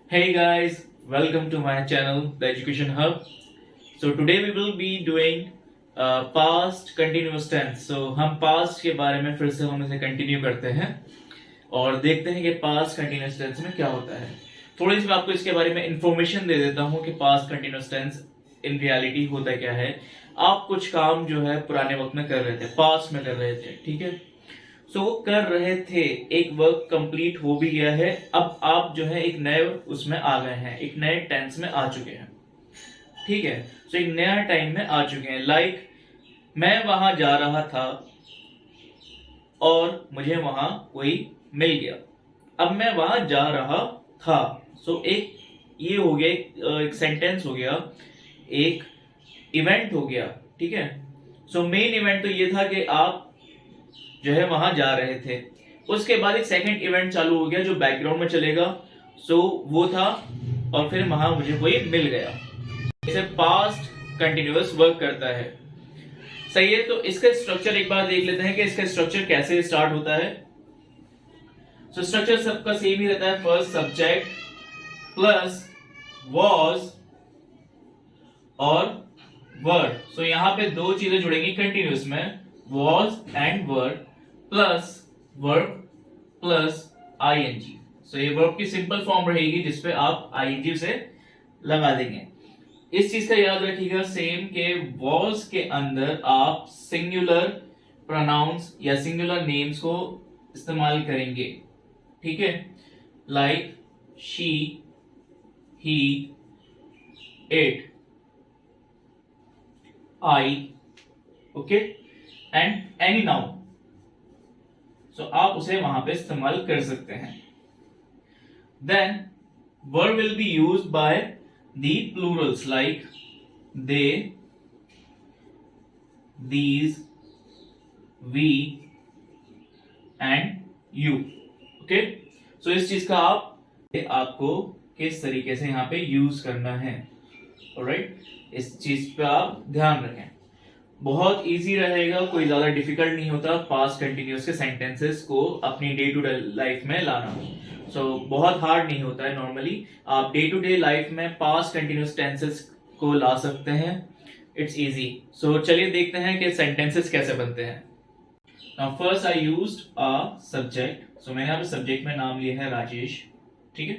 Hey guys, welcome to my channel, The Education Hub. So today we will be doing past continuous tense. So हम past के बारे में फिर से हम इसे कंटिन्यू करते हैं और देखते हैं कि past continuous tense में क्या होता है. थोड़ी सी मैं आपको इसके बारे में इंफॉर्मेशन दे देता हूँ कि past continuous tense in reality होता क्या है. आप कुछ काम जो है पुराने वक्त में कर रहे थे, पास्ट में कर रहे थे, ठीक है. सो वो कर रहे थे, एक वर्क कंप्लीट हो भी गया है. अब आप जो है एक नए उसमें आ गए हैं, एक नए टेंस में आ चुके हैं, ठीक है. सो एक नया टाइम में आ चुके हैं. लाइक मैं वहां जा रहा था और मुझे वहां कोई मिल गया. अब मैं वहां जा रहा था. सो एक ये हो गया, एक सेंटेंस हो गया, एक इवेंट हो गया, ठीक है. सो मेन इवेंट तो ये था कि आप जो है वहां जा रहे थे. उसके बाद एक सेकंड इवेंट चालू हो गया जो बैकग्राउंड में चलेगा. सो वो था और फिर वहां मुझे कोई मिल गया. इसे पास्ट कंटिन्यूअस वर्क करता है. सही है. तो इसका स्ट्रक्चर एक बार देख लेते हैं कि इसका स्ट्रक्चर कैसे स्टार्ट होता है. सो स्ट्रक्चर सबका सेम ही रहता है. फर्स्ट सब्जेक्ट प्लस वॉज और वर्ड. सो यहां पे दो चीजें जुड़ेंगी कंटिन्यूअस में, was and word plus verb plus ING. So ये वर्ब की सिंपल फॉर्म रहेगी जिसपे आप आईएनजी से लगा देंगे. इस चीज का याद रखिएगा सेम के वॉज के अंदर आप सिंगुलर प्रोनाउंस या सिंगुलर नेम्स को इस्तेमाल करेंगे, ठीक है. Like she, he, it, I, okay, and any noun. So आप उसे वहां पे इस्तेमाल कर सकते हैं. Then verb will be used by the plurals like they, these, we and you. Okay. So इस चीज का आपको किस तरीके से यहां पे यूज करना है. ऑलराइट. इस चीज पे आप ध्यान रखें. बहुत इजी रहेगा, कोई ज्यादा डिफिकल्ट नहीं होता पास्ट कंटिन्यूअस के सेंटेंसेस को अपनी डे टू डे लाइफ में लाना. सो बहुत हार्ड नहीं होता है. नॉर्मली आप डे टू डे लाइफ में पास्ट कंटिन्यूअस टेंसेस को ला सकते हैं. It's easy. सो चलिए देखते हैं कि सेंटेंसेस कैसे बनते हैं. Now first I used a subject. So मैंने यहाँ पे सब्जेक्ट में नाम लिया है राजेश, ठीक है.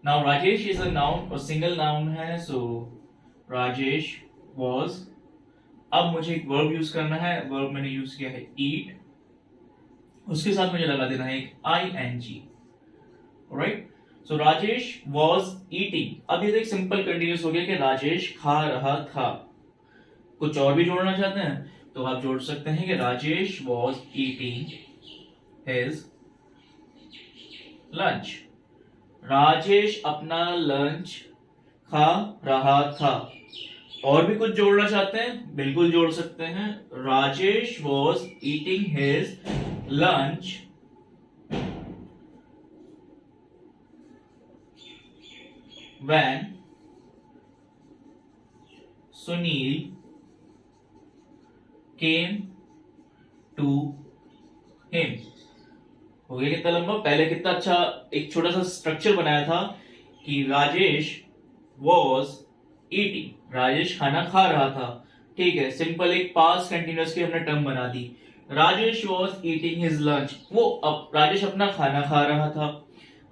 Now Rajesh is a noun और सिंगल नाउन है. सो राजेश वॉज. अब मुझे एक वर्ब यूज करना है. वर्ब मैंने यूज किया है ईट. उसके साथ मुझे लगा देना है एक ING. Alright. So Rajesh was eating. अब ये तो एक सिंपल कंटिन्यूअस हो गया कि राजेश खा रहा था. कुछ और भी जोड़ना चाहते हैं तो आप जोड़ सकते हैं कि Rajesh was eating his lunch. Rajesh अपना लंच खा रहा था. और भी कुछ जोड़ना चाहते हैं, बिल्कुल जोड़ सकते हैं. Rajesh was eating his lunch when Sunil came to him. हो गया कितना लंबा. पहले कितना अच्छा एक छोटा सा स्ट्रक्चर बनाया था कि राजेश वॉज ईटिंग, राजेश खाना खा रहा था, ठीक है. सिंपल एक पास्ट कंटिन्यूअस की हमने टर्म बना दी. Rajesh was eating his lunch. वो अब राजेश अपना खाना खा रहा था.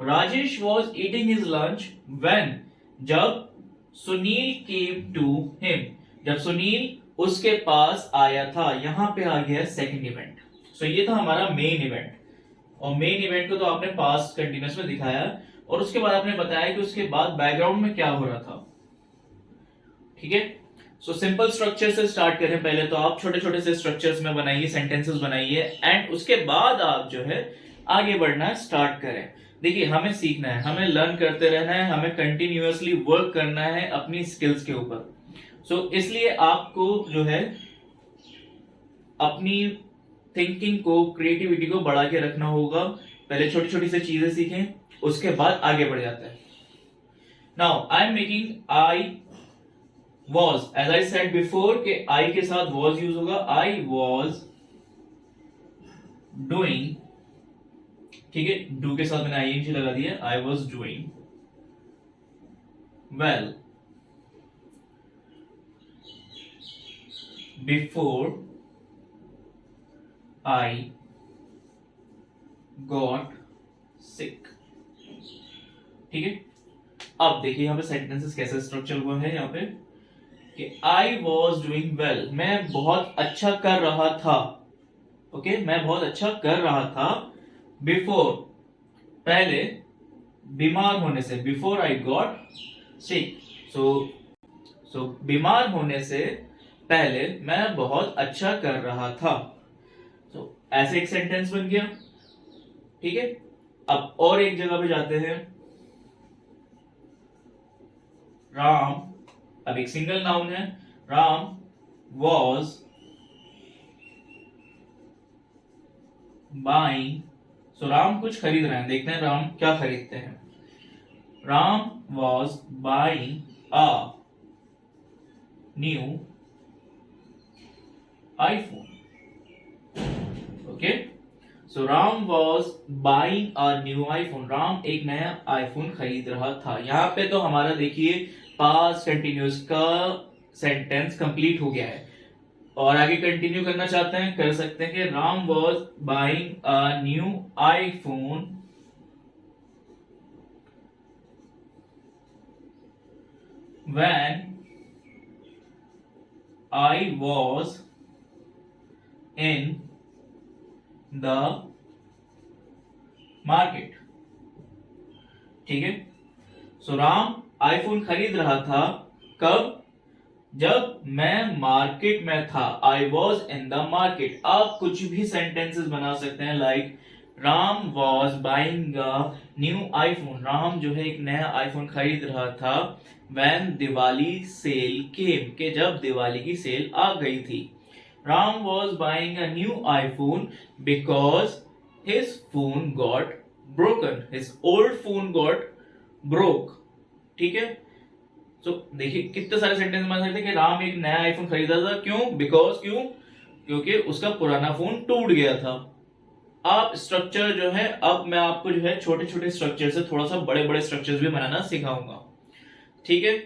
Rajesh was eating his lunch when, जब सुनील केम टू हिम, जब सुनील उसके पास आया था. यहां पे आ गया सेकंड इवेंट. सो ये था हमारा मेन इवेंट. और मेन इवेंट को तो आपने पास्ट कंटिन्यूअस में दिखाया और उसके बाद आपने बताया कि उसके बाद बैकग्राउंड में क्या हो रहा था, ठीक है. सो सिंपल स्ट्रक्चर से स्टार्ट करें. पहले तो आप छोटे छोटे से स्ट्रक्चर्स में बनाइए, सेंटेंसेस बनाइए एंड उसके बाद आप जो है आगे बढ़ना स्टार्ट करें. देखिए हमें सीखना है, हमें लर्न करते रहना है, हमें कंटिन्यूअसली वर्क करना है अपनी स्किल्स के ऊपर. सो इसलिए आपको जो है अपनी थिंकिंग को, क्रिएटिविटी को बढ़ा के रखना होगा. पहले छोटी छोटी से चीजें सीखें, उसके बाद आगे बढ़ जाते हैं. Now I am making I was, as I said before कि I के साथ was यूज होगा. I was doing, ठीक है. डू के साथ मैंने आईएनजी लगा दिया. I was doing well before I got sick। ठीक है, अब देखिए यहाँ पे सेंटेंसेस कैसे स्ट्रक्चर हुआ है यहाँ पे कि आई वॉज डूइंग वेल, मैं बहुत अच्छा कर रहा था। ओके, मैं बहुत अच्छा कर रहा था। बिफोर, पहले, बीमार होने से, बिफोर आई गॉट सिक। सो बीमार होने से पहले मैं बहुत अच्छा कर रहा था। ऐसे एक सेंटेंस बन गया। ठीक है, अब और एक जगह पे जाते हैं। राम, अब एक सिंगल नाउन है। राम वॉज बाइंग, सो राम कुछ खरीद रहे हैं, देखते हैं राम क्या खरीदते हैं। Ram was buying a new iPhone. Okay, so Ram was buying a new iPhone, Ram एक नया आईफोन खरीद रहा था। यहाँ पे तो हमारा देखिए पास्ट कंटिन्यूस का सेंटेंस कंप्लीट हो गया है, और आगे कंटिन्यू करना चाहते हैं कर सकते हैं कि Ram was buying a new iPhone when I was in the market. ठीक है, सो राम आईफोन खरीद रहा था कब? जब मैं मार्केट में था। आई वॉज इन द मार्केट। आप कुछ भी सेंटेंसेस बना सकते हैं, like Ram was buying a new iPhone, Ram जो है एक नया आईफोन खरीद रहा था। व्हेन दिवाली सेल केम, के जब दिवाली की सेल आ गई थी। Ram was buying a new iPhone because his phone got broken, his old phone got broke. ठीक है, तो देखिए कितने सारे सेंटेंस बन सकते हैं कि राम एक नया आईफोन खरीदा था, क्यों? बिकॉज, क्यों? क्योंकि उसका पुराना फोन टूट गया था। आप स्ट्रक्चर जो है, अब मैं आपको जो है छोटे छोटे स्ट्रक्चर से थोड़ा सा बड़े बड़े स्ट्रक्चर्स भी बनाना सिखाऊंगा। ठीक है,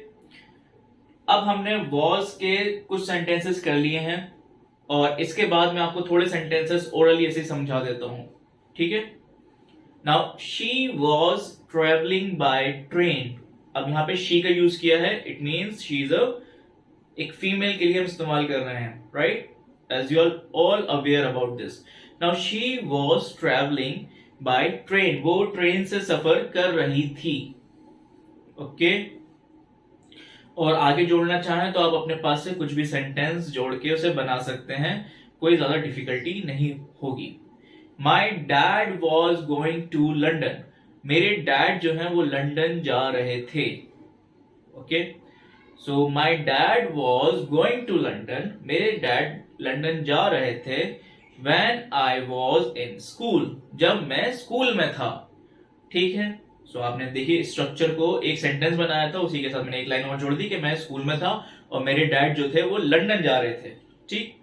अब हमने वॉज के कुछ सेंटेंसेस कर लिए हैं, और इसके बाद मैं आपको थोड़े सेंटेंसेस ओरली ऐसे समझा देता हूं। ठीक है, now she was travelling by train. अब यहां पे शी का यूज किया है, इट मीन्स शी इज एक फीमेल के लिए हम इस्तेमाल कर रहे हैं, right? As you are all aware about this. Now she was travelling by train, वो ट्रेन से सफर कर रही थी। ओके, और आगे जोड़ना चाहें तो आप अपने पास से कुछ भी सेंटेंस जोड़ के उसे बना सकते हैं, कोई ज्यादा डिफिकल्टी नहीं होगी। My dad was going to London, मेरे डैड जो है वो लंदन जा रहे थे। Okay, so my dad was going to London, मेरे डैड लंदन जा रहे थे। When I was in school, जब मैं स्कूल में था। ठीक है, सो आपने देखिए स्ट्रक्चर को, एक सेंटेंस बनाया था, उसी के साथ मैंने एक लाइन और जोड़ दी कि मैं स्कूल में था और मेरे डैड जो थे वो लंदन जा रहे थे। ठीक,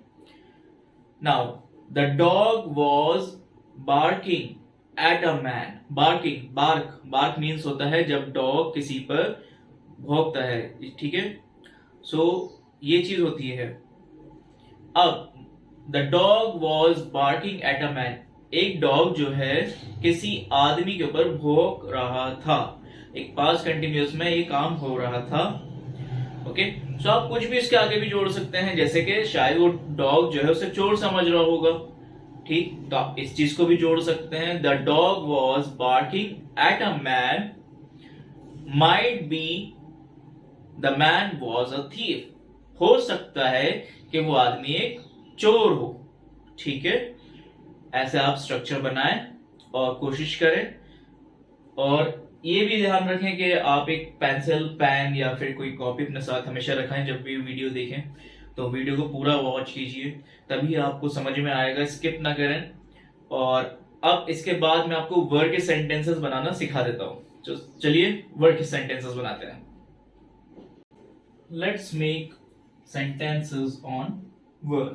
now the dog was barking at a man. Barking, bark means होता है जब डॉग किसी पर भौंकता है। ठीक है, सो ये चीज होती है। अब the dog was barking at a man, एक डॉग जो है किसी आदमी के ऊपर भौंक रहा था। एक पास्ट कंटिन्यूअस में ये काम हो रहा था। ओके, सो आप कुछ भी इसके आगे भी जोड़ सकते हैं, जैसे कि शायद वो डॉग जो है उसे चोर समझ रहा होगा। ठीक, तो आप इस चीज को भी जोड़ सकते हैं। The dog was barking at a man, might be the man was a thief, हो सकता है कि वो आदमी एक चोर हो। ठीक है, ऐसे आप स्ट्रक्चर बनाएं और कोशिश करें, और ये भी ध्यान रखें कि आप एक पेंसिल, पेन या फिर कोई कॉपी अपने साथ हमेशा रखें जब भी वीडियो देखें। तो वीडियो को पूरा वॉच कीजिए, तभी आपको समझ में आएगा, स्किप ना करें। और अब इसके बाद मैं आपको वर्ड के सेंटेंसेस बनाना सिखा देता हूं। तो चलिए वर्ड के सेंटेंसेस बनाते हैं। Let's make sentences on were.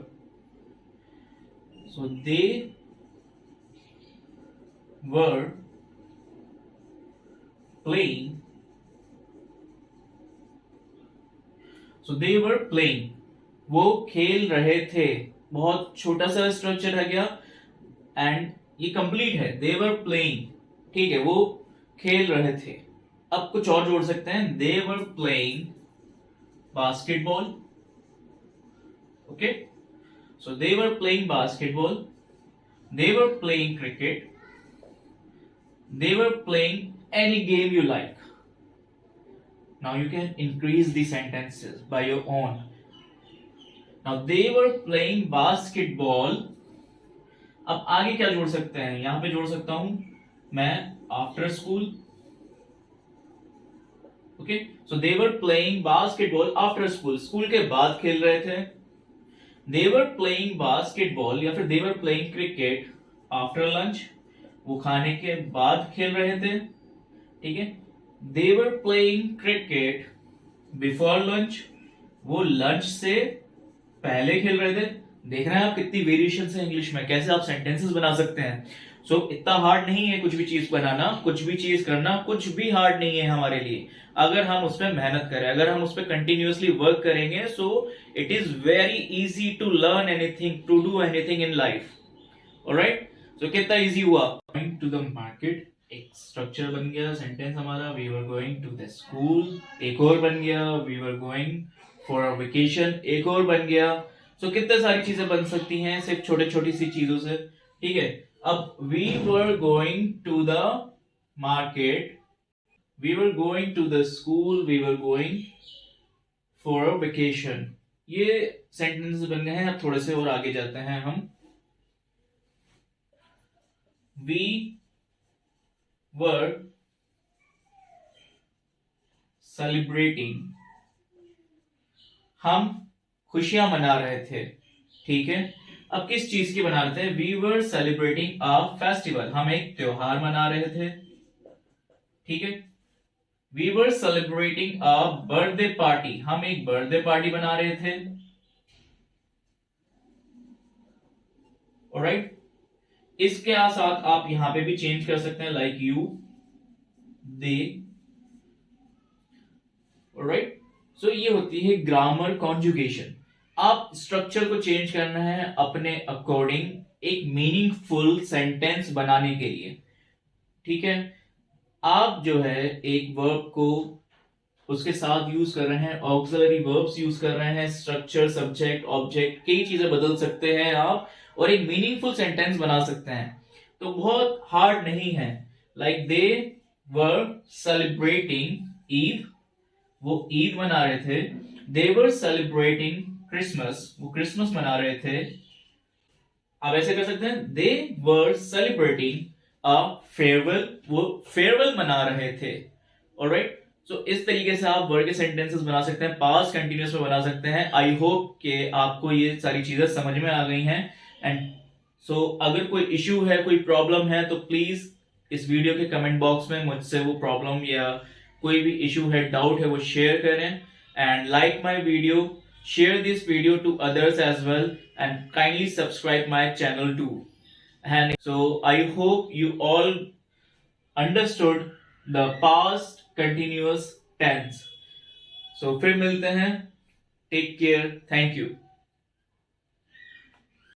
So they were playing so they were playing, वो खेल रहे थे, बहुत छोटा सा स्ट्रक्चर है गया एंड ये कंप्लीट है, दे वर प्लेइंग, ठीक है, वो खेल रहे थे। अब कुछ और जोड़ सकते हैं, they were playing basketball, okay, so they were playing basketball, they were playing cricket, they were playing any game you like. Now you can increase the sentences by your own. Now they were playing basketball. अब आगे क्या जोड़ सकते हैं, यहां पे जोड़ सकता हूं मैं after school, okay, so they were playing basketball after school, school के बाद खेल रहे थे। दे वर प्लेइंग बास्केटबॉल या फिर they were playing cricket after lunch, वो खाने के बाद खेल रहे थे, ठीक है। They were playing cricket before lunch, वो लंच से पहले खेल रहे थे। देख रहे हैं आप कितनी वेरिएशन है इंग्लिश में, कैसे आप सेंटेंसेस बना सकते हैं। सो इतना हार्ड नहीं है कुछ भी चीज बनाना, कुछ भी चीज करना, कुछ भी हार्ड नहीं है हमारे लिए, अगर हम उस पर मेहनत करें, अगर हम उस पर कंटिन्यूअसली वर्क करेंगे। So it is very easy to learn anything, to do anything in life, alright. तो कितना इजी हुआ, गोइंग टू द मार्केट एक स्ट्रक्चर बन गया सेंटेंस हमारा, we were going to the school एक और बन गया, we were going for a vacation एक और बन गया। सो कितने सारी चीजें बन सकती हैं सिर्फ छोटे छोटी सी चीजों से, ठीक है। अब we were going to the market, we were going to the school, we were going for a vacation, ये सेंटेंसेस बन गए हैं। अब थोड़े से और आगे जाते हैं हम। We were celebrating, हम खुशियां मना रहे थे, ठीक है। अब किस चीज की मना रहे थे, we were celebrating a festival, हम एक त्योहार मना रहे थे, ठीक है। We were celebrating a birthday party, हम एक बर्थडे पार्टी बना रहे थे, ऑलराइट। इसके साथ आप यहां पे भी चेंज कर सकते हैं, लाइक यू, दे, ऑलराइट। सो ये होती है ग्रामर कॉन्जुगेशन। आप स्ट्रक्चर को चेंज करना है अपने अकॉर्डिंग एक मीनिंगफुल सेंटेंस बनाने के लिए, ठीक है। आप जो है एक वर्ब को उसके साथ यूज कर रहे हैं, ऑक्सिलरी वर्ब्स यूज कर रहे हैं, स्ट्रक्चर, सब्जेक्ट, ऑब्जेक्ट, कई चीजें बदल सकते हैं आप और एक मीनिंगफुल सेंटेंस बना सकते हैं। तो बहुत हार्ड नहीं है। Like they were celebrating Eid, वो ईद मना रहे थे। दे वर सेलिब्रेटिंग क्रिसमस, वो क्रिसमस मना रहे थे। आप ऐसे कर सकते हैं, they were celebrating a farewell, वो फेयरवेल मना रहे थे, ऑलराइट। सो इस तरीके से आप वर्ड के सेंटेंसेस बना सकते हैं, पास्ट कंटिन्यूअस में बना सकते हैं। आई होप कि आपको ये सारी चीजें समझ में आ गई हैं। एंड सो अगर कोई इश्यू है, कोई प्रॉब्लम है, तो प्लीज इस वीडियो के कमेंट बॉक्स में मुझसे वो प्रॉब्लम या कोई भी इश्यू है, डाउट है, वो शेयर करें। And like my video, share this video to others as well, and kindly subscribe my channel too. And so I hope you all understood the past continuous tense. So फिर मिलते हैं, take care, thank you.